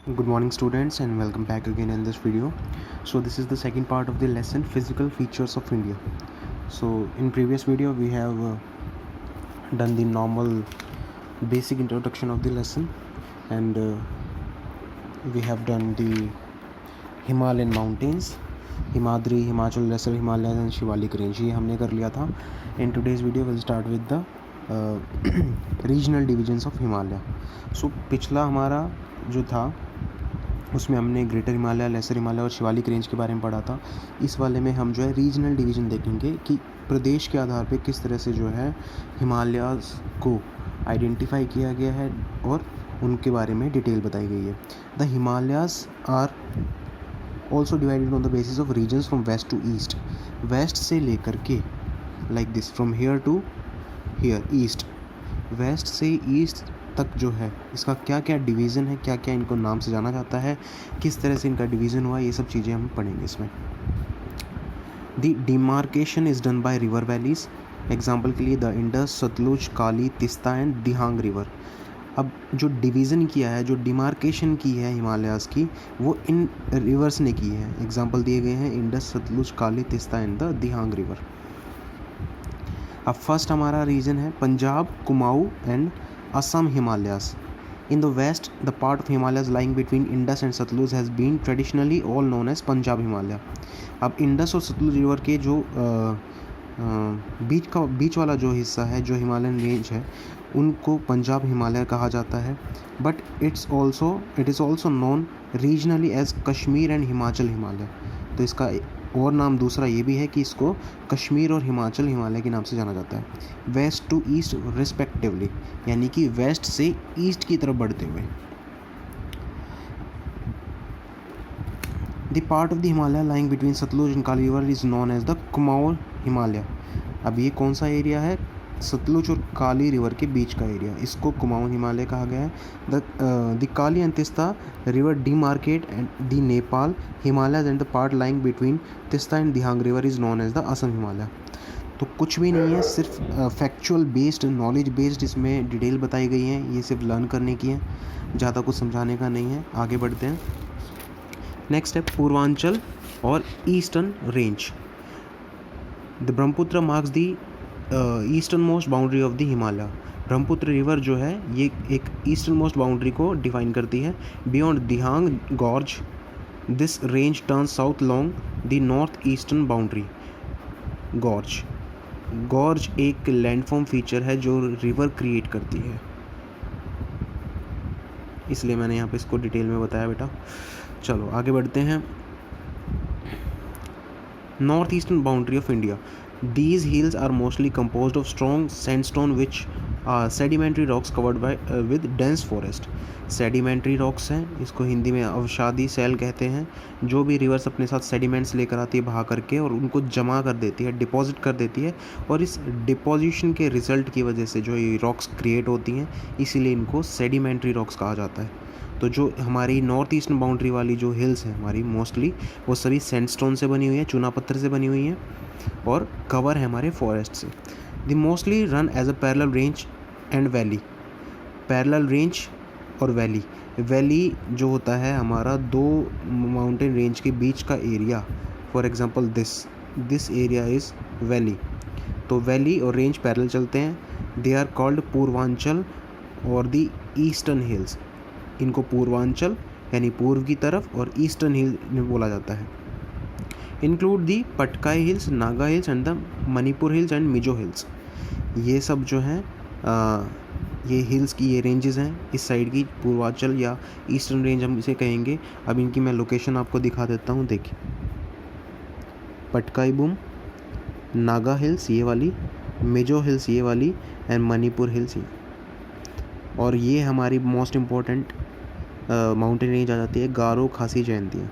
Good morning students and welcome back again in this video. So this is the second part of the lesson physical features of India. So in previous video we have done the normal basic introduction of the lesson and we have done the Himalayan mountains, Himadri, Himachal, Lesser Himalayas and Shivalik range. ये हमने कर लिया था. In today's video we'll start with the regional divisions of Himalaya. So पिछला हमारा जो था उसमें हमने ग्रेटर हिमालय, लेसर हिमालय और शिवालिक रेंज के बारे में पढ़ा था. इस वाले में हम जो है रीजनल डिवीज़न देखेंगे कि प्रदेश के आधार पे किस तरह से जो है हिमालयाज़ को आइडेंटिफाई किया गया है और उनके बारे में डिटेल बताई गई है. The Himalayas are also divided on the basis of regions from west to east. West से लेकर के like this from here to here east, west से ईस्ट तक जो है इसका क्या क्या डिवीज़न है, क्या क्या इनको नाम से जाना जाता है, किस तरह से इनका डिवीज़न हुआ, ये सब चीज़ें हम पढ़ेंगे इसमें. The demarcation is done by river valleys. Example के लिए the Indus, Sutlej, Kali, Teesta and Dihang river. अब जो डिवीज़न किया है, जो डिमार्केशन की है हिमालयाज़ की, वो इन रिवर्स ने की है. एग्जांपल दिए गए हैं Indus, Sutlej, Kali, Teesta and the Dihang river. अब फर्स्ट हमारा रीजन है Punjab, Kumaon and Assam Himalayas. In the west, the part of Himalayas lying between Indus and Satluj has been traditionally all known as Punjab Himalaya. अब इंडस और सतलुज रिवर के जो बीच वाला जो हिस्सा है, जो हिमालयन रेंज है, उनको पंजाब हिमालय कहा जाता है. But it is also known regionally as Kashmir and Himachal Himalaya. तो इसका और नाम दूसरा ये भी है कि इसको कश्मीर और हिमाचल हिमालय के नाम से जाना जाता है. वेस्ट टू ईस्ट रिस्पेक्टिवली, यानी कि वेस्ट से ईस्ट की तरफ बढ़ते हुए. The part of the Himalaya lying between Sutlej and Kali river is known as the Kumaon Himalaya. अब ये कौन सा एरिया है? सतलुज और काली रिवर के बीच का एरिया, इसको कुमाऊँ हिमालय कहा गया है. The Kali and Teesta river demarcate and the Nepal Himalayas and the part lying between Teesta and Dihang river is known as the Assam Himalaya. तो कुछ भी नहीं है, सिर्फ फैक्चुअल बेस्ड, नॉलेज बेस्ड इसमें डिटेल बताई गई हैं. ये सिर्फ लर्न करने की है, ज़्यादा कुछ समझाने का नहीं है. आगे बढ़ते हैं. नेक्स्ट है पूर्वांचल और eastern range. The Brahmaputra marks the eastern most boundary of the Himalaya. Brahmaputra river जो है ये एक ईस्टर्न मोस्ट बाउंड्री को डिफाइन करती है. Beyond Dihang gorge this range turn south long the north eastern boundary. Gorge एक लैंडफॉर्म फीचर है जो रिवर क्रिएट करती है, इसलिए मैंने यहाँ पे इसको डिटेल में बताया बेटा. चलो आगे बढ़ते हैं. North eastern boundary of India. These hills are mostly composed of strong sandstone which are sedimentary rocks covered with dense forest. Sedimentary rocks हैं, इसको हिंदी में अवसादी सैल कहते हैं. जो भी रिवर्स अपने साथ सेडिमेंट्स लेकर आती है बहा करके और उनको जमा कर देती है, डिपॉजिट कर देती है, और इस डिपॉजिशन के रिजल्ट की वजह से जो ये रॉक्स क्रिएट होती हैं, इसीलिए इनको सेडिमेंट्री रॉक्स कहा जाता है. तो जो हमारी नॉर्थ ईस्टर्न बाउंड्री वाली जो हिल्स हैं हमारी, मोस्टली वो सभी सैंडस्टोन से बनी हुई है, चूना पत्थर से बनी हुई हैं और कवर है हमारे फॉरेस्ट से. The mostly run as a parallel range and valley. Parallel range और वैली. वैली जो होता है हमारा दो माउंटेन रेंज के बीच का area. For example this area is valley. तो वैली और रेंज पैरेलल चलते हैं. दे आर कॉल्ड पूर्वांचल और द ईस्टर्न हिल्स. इनको पूर्वांचल यानी पूर्व की तरफ और ईस्टर्न हिल में बोला जाता है. Include the Patkai hills, Naga hills and the Manipur hills and Mizo hills. ये सब जो हैं ये हिल्स की ये रेंजेस हैं इस साइड की, पूर्वांचल या ईस्टर्न रेंज हम इसे कहेंगे. अब इनकी मैं लोकेशन आपको दिखा देता हूँ. देखिए, पटकाई बूम, नागा हिल्स ये वाली, मिजो हिल्स ये वाली एंड मणिपुर हिल्स ये. और ये हमारी मोस्ट इम्पोर्टेंट माउंटेन रेंज आ जाती है गारो, खासी, जयंतिया.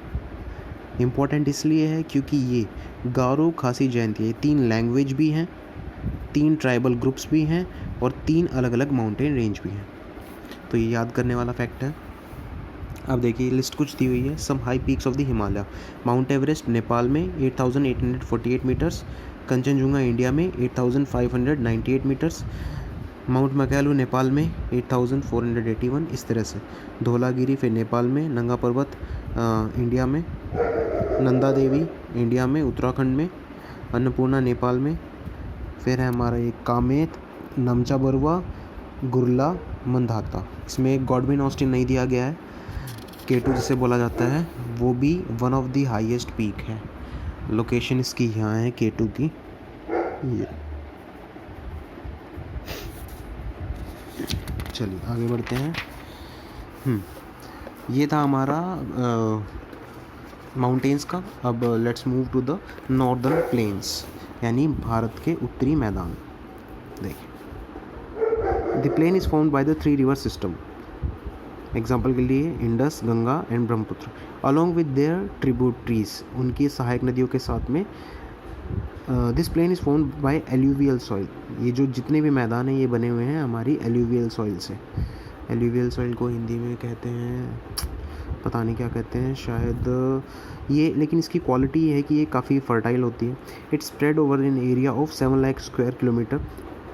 इम्पॉर्टेंट इसलिए है क्योंकि ये गारो, खासी, जयंतिया ये 3 लैंग्वेज भी हैं, 3 ट्राइबल ग्रुप्स भी हैं और 3 अलग अलग माउंटेन रेंज भी हैं. तो ये याद करने वाला फैक्ट है. अब देखिए लिस्ट कुछ दी हुई है. Some high peaks of the Himalaya. Mount Everest Nepal में 8848 मीटर्स. कंचनजुंगा इंडिया में 8598 मीटर्स. माउंट मैकालू नेपाल में 8481, इस तरह से। धौलागिरी फिर नेपाल में, नंगा पर्वत इंडिया में, नंदा देवी इंडिया में, उत्तराखंड में, अन्नपूर्णा नेपाल में, फिर है हमारा ये कामेत, नमचा बरुआ, गुरला, मंदाता। इसमें एक गॉडविन ऑस्टिन नहीं दिया गया है। K2 जिसे बोला जाता है वो भी one of the highest peak है। लोकेशन इसकी यहाँ है K2 की, ये। चलिए आगे बढ़ते हैं। ये था हमारा माउंटेन्स का। अब let's move to the northern plains, यानी भारत के उत्तरी मैदान। देखिए, the plain is formed by the 3 river system. Example के लिए Indus, Ganga and Brahmaputra, along with their tributaries, उनकी सहायक नदियों के साथ में। This plain is formed by alluvial soil. ये जो जितने भी मैदान हैं ये बने हुए हैं हमारी एल्यूवियल सॉइल से। एल्यूवियल सॉइल को हिंदी में कहते हैं, पता नहीं क्या कहते हैं, शायद ये, लेकिन इसकी क्वालिटी ये है कि ये काफ़ी फर्टाइल होती है। It's spread over an area of 7 lakh square kilometre.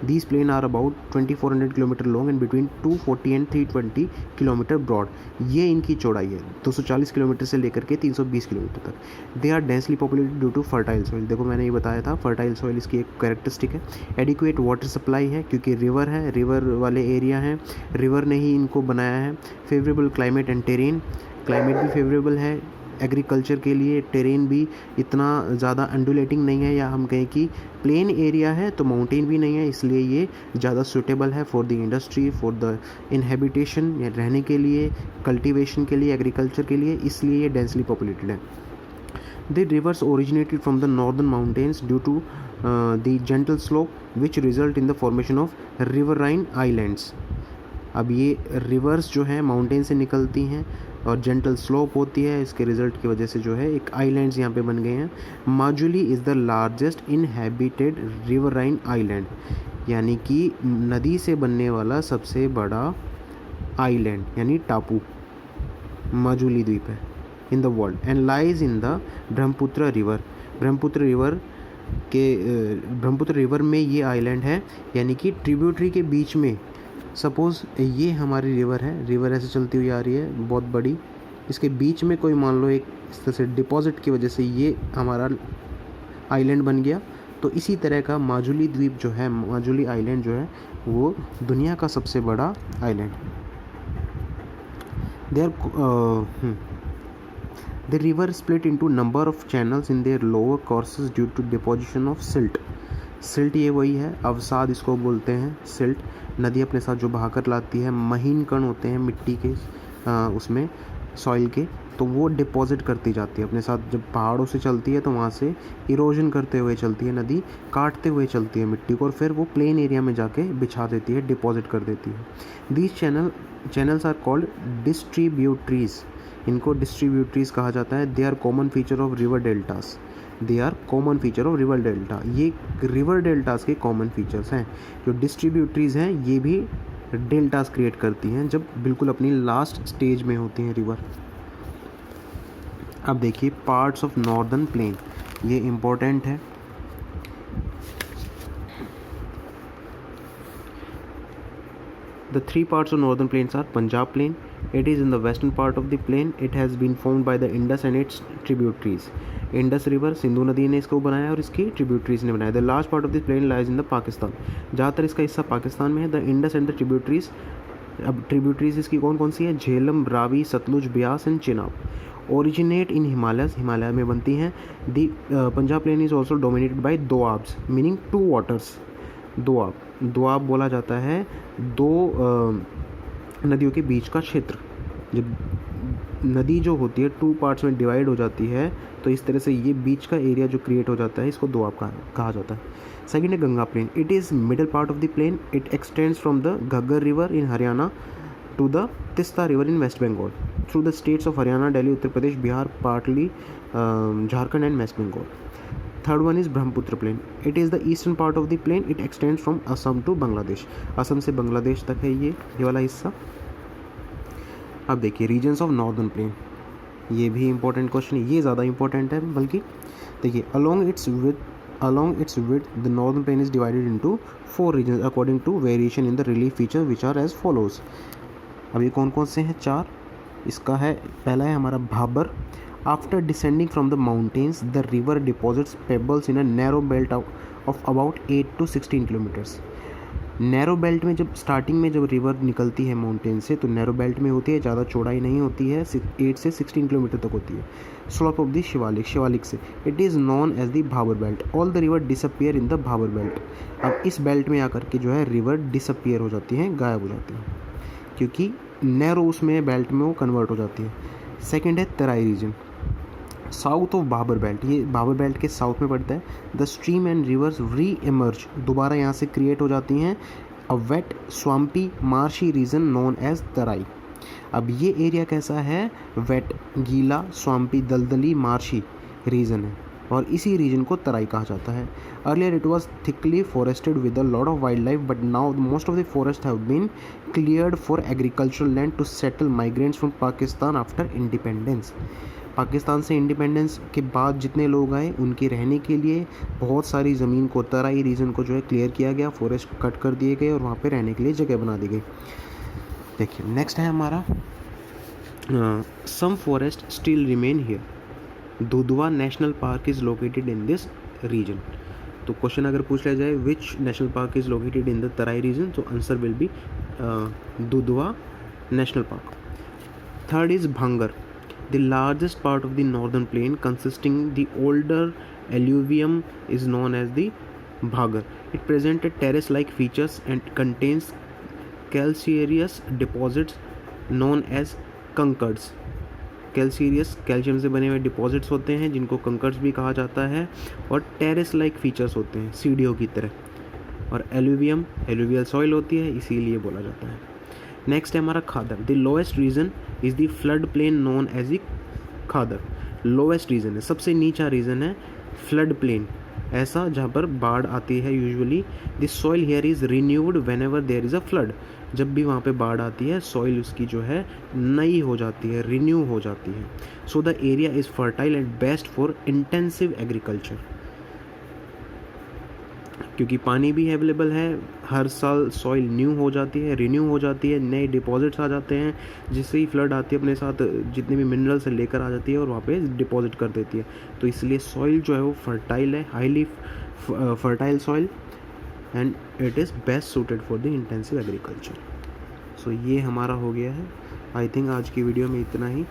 These plains are about 2400 kilometre long and between 240 and 320 kilometre broad. ये इनकी चौड़ाई है, 240 किलोमीटर से लेकर के 320 किलोमीटर तक। They are densely populated due to fertile soil. देखो मैंने ये बताया था, फर्टाइल सॉइल इसकी एक कैरेक्टरिस्टिक है। एडिक्वेट वाटर सप्लाई है, क्योंकि रिवर है, रिवर वाले एरिया हैं, रिवर ने ही इनको बनाया है। Favourable climate and terrain, climate भी फेवरेबल है एग्रीकल्चर के लिए। टेरेन भी इतना ज़्यादा अंडुलेटिंग नहीं है, या हम कहें कि प्लेन एरिया है तो माउंटेन भी नहीं है, इसलिए ये ज़्यादा सूटेबल है for the industry, for the inhabitation, या रहने के लिए, कल्टीवेशन के लिए, एग्रीकल्चर के लिए, इसलिए ये डेंसली पॉपुलेटेड है। The rivers originated from the northern mountains due to the gentle slope which result in the formation of riverine islands. अब ये रिवर्स जो है माउंटेन से निकलती हैं और जेंटल स्लोप होती है, इसके रिजल्ट की वजह से जो है एक आइलैंड्स यहाँ पे बन गए हैं। Majuli is the largest inhabited riverine island, यानी कि नदी से बनने वाला सबसे बड़ा आइलैंड यानी टापू माजुली द्वीप है in the world, and lies in the Brahmaputra river. Brahmaputra river में ये आइलैंड है, यानी कि ट्रिब्यूटरी के बीच में। सपोज़ ये हमारी रिवर है, रिवर ऐसे चलती हुई आ रही है बहुत बड़ी, इसके बीच में कोई मान लो एक इस तरह से डिपॉजिट की वजह से ये हमारा आइलैंड बन गया। तो इसी तरह का माजुली द्वीप जो है, माजुली आइलैंड जो है वो दुनिया का सबसे बड़ा आइलैंड है। The river split into number of channels in their lower courses due to deposition of silt. Silt ये वही है, अवसाद इसको बोलते हैं। सिल्ट नदी अपने साथ जो बहाकर लाती है, महीन कण होते हैं मिट्टी के उसमें सॉइल के, तो वो डिपॉजिट करती जाती है अपने साथ। जब पहाड़ों से चलती है तो वहाँ से इरोजन करते हुए चलती है नदी, काटते हुए चलती है मिट्टी को, और फिर वो प्लेन एरिया में जाके बिछा देती है, डिपॉजिट कर देती है। These channels are called distributaries. इनको डिस्ट्रीब्यूटरीज कहा जाता है। They are common feature of river deltas. ये रिवर डेल्टास के कॉमन फीचर्स हैं। जो डिस्ट्रीब्यूटरीज हैं ये भी डेल्टास क्रिएट करती हैं जब बिल्कुल अपनी लास्ट स्टेज में होती हैं रिवर। अब देखिए पार्ट्स ऑफ नॉर्दर्न प्लेन, ये इम्पोर्टेंट है। The 3 parts of northern plains are Punjab plain. It is in the western part of the plain. It has been formed by the Indus and its tributaries. Indus river, Sindhu नदी ने इसको बनाया और इसकी tributaries ने बनाया। The large part of the plain lies in the Pakistan. ज़्यादातर इसका हिस्सा पाकिस्तान में है। The Indus and the tributaries, अब ट्रिब्यूटरीज इसकी कौन कौन सी है? Jhelum, Ravi, Sutlej, Beas and Chenab. Originate in Himalayas, Himalaya में बनती हैं। The Punjab plain is also dominated by doabs, meaning 2 waters. Doab बोला जाता है 2 नदियों के बीच का क्षेत्र। जब नदी जो होती है 2 पार्ट्स में डिवाइड हो जाती है तो इस तरह से ये बीच का एरिया जो क्रिएट हो जाता है इसको दोआब कहा जाता है। सेकेंड है Ganga plain. It is middle part of the plain. It extends from the Ghaggar river in Haryana to the Teesta river in West Bengal through the states of Haryana, Delhi, Uttar Pradesh, Bihar, partly Jharkhand and West Bengal. Third one is Brahmaputra plain. It is the eastern part of the plain. It extends from Assam to Bangladesh. Assam से बांग्लादेश तक है ये वाला हिस्सा। अब देखिए regions of northern plain, ये भी इंपॉर्टेंट क्वेश्चन है, ये ज़्यादा इंपॉर्टेंट है बल्कि। देखिए along it's with along its width, the northern plain is divided into 4 regions according to variation in the relief feature, which are as follows. अब ये कौन कौन से हैं? 4. इसका है, पहला है हमारा Bhabar. After descending from the mountains, the river deposits pebbles in a narrow belt of about 8 to 16 kilometers. Narrow belt में जब स्टार्टिंग में जब रिवर निकलती है माउंटेन से, तो नैरो बेल्ट में होती है, ज़्यादा चौड़ाई नहीं होती है, 8 से 16 किलोमीटर तक होती है. स्लोप ऑफ द शिवालिक से it is known as the Bhabar belt. All the river disappear in the Bhabar belt. अब इस बेल्ट में आकर के जो है रिवर डिसअपियर हो जाती हैं, गायब हो जाती हैं, क्योंकि नैरो उसमें बेल्ट में वो कन्वर्ट हो जाती है. सेकेंड है Terai region, south of Bhabar belt. ये भाबर बेल्ट के साउथ में पड़ता है. The stream and rivers reemerge, दोबारा यहाँ से क्रिएट हो जाती हैं. A wet swampy marshy region known as Terai. अब ये एरिया कैसा है? वेट, गीला, स्वाम्पी, दलदली, मार्शी रीजन है, और इसी रीजन को तराई कहा जाता है. Earlier it was thickly forested with a lot of wildlife, but now most of the forest have been cleared for agricultural land to settle migrants from Pakistan after independence. Pakistan से independence के बाद जितने लोग आए, उनके रहने के लिए बहुत सारी ज़मीन को, तराई रीजन को जो है क्लियर किया गया, फॉरेस्ट कट कर दिए गए और वहाँ पे रहने के लिए जगह बना दी गई. देखिए नेक्स्ट है हमारा some forest still remain here. Dudhwa National Park is located in this region. तो क्वेश्चन अगर पूछ लिया जाए which National Park is located in the Terai region, तो answer will be Dudhwa National Park. Third is Bhangar. The largest part of the northern plain, consisting the older alluvium, is known as the Bhagar. It presented terrace-like features and contains calcareous deposits known as concords. Calcareous, calcium से बने हुए deposits होते हैं जिनको कंकर्ड्स भी कहा जाता है, और टेरेस लाइक फीचर्स होते हैं सीढ़ियों की तरह, और एलुवियम, एलुवियल सॉइल होती है, इसीलिए बोला जाता है. नेक्स्ट है हमारा Khadar. The lowest region is the flood plain known as the Khadar. Lowest region है, सबसे नीचा रीजन है फ्लड प्लेन, ऐसा जहाँ पर बाढ़ आती है usually. The soil here is renewed whenever there is a flood. जब भी वहाँ पे बाढ़ आती है, सॉइल उसकी जो है नई हो जाती है, रिन्यू हो जाती है. So the area is fertile and best for intensive agriculture, क्योंकि पानी भी अवेलेबल है, हर साल सॉइल न्यू हो जाती है, रिन्यू हो जाती है, नए डिपॉजिट्स आ जाते हैं, जिससे ही फ्लड आती है अपने साथ जितने भी मिनरल्स लेकर आ जाती है और वहाँ पे डिपॉजिट कर देती है. तो इसलिए सॉइल जो है वो फर्टाइल है, highly fertile soil, and it is best suited for the intensive agriculture. So ये हमारा हो गया है. आई थिंक आज की वीडियो में इतना ही.